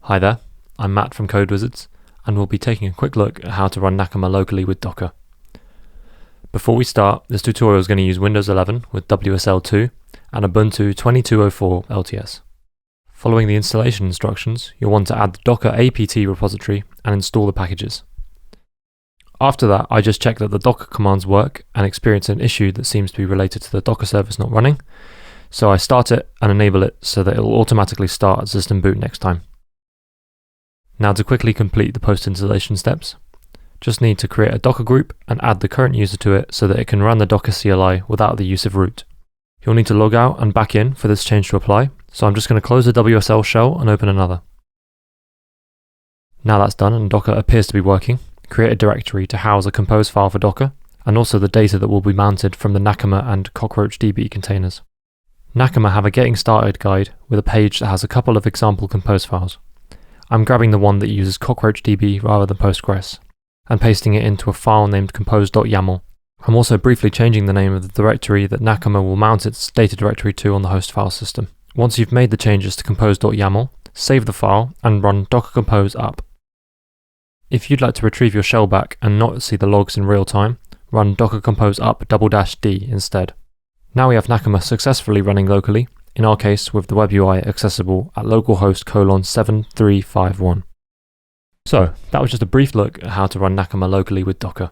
Hi there, I'm Matt from Code Wizards, and we'll be taking a quick look at how to run Nakama locally with Docker. Before we start, this tutorial is going to use Windows 11 with WSL2 and Ubuntu 2204 LTS. Following the installation instructions, you'll want to add the Docker apt repository and install the packages. After that, I just check that the Docker commands work and experience an issue that seems to be related to the Docker service not running, so I start it and enable it so that it will automatically start at system boot next time. Now to quickly complete the post-installation steps, just need to create a Docker group and add the current user to it so that it can run the Docker CLI without the use of root. You'll need to log out and back in for this change to apply, so I'm just going to close the WSL shell and open another. Now that's done and Docker appears to be working, create a directory to house a compose file for Docker, and also the data that will be mounted from the Nakama and CockroachDB containers. Nakama have a getting started guide with a page that has a couple of example compose files. I'm grabbing the one that uses CockroachDB rather than Postgres, and pasting it into a file named compose.yaml. I'm also briefly changing the name of the directory that Nakama will mount its data directory to on the host file system. Once you've made the changes to compose.yaml, save the file and run docker compose up. If you'd like to retrieve your shell back and not see the logs in real time, run docker compose up --d instead. Now we have Nakama successfully running locally, in our case with the web UI accessible at localhost /7351. So that was just a brief look at how to run Nakama locally with Docker.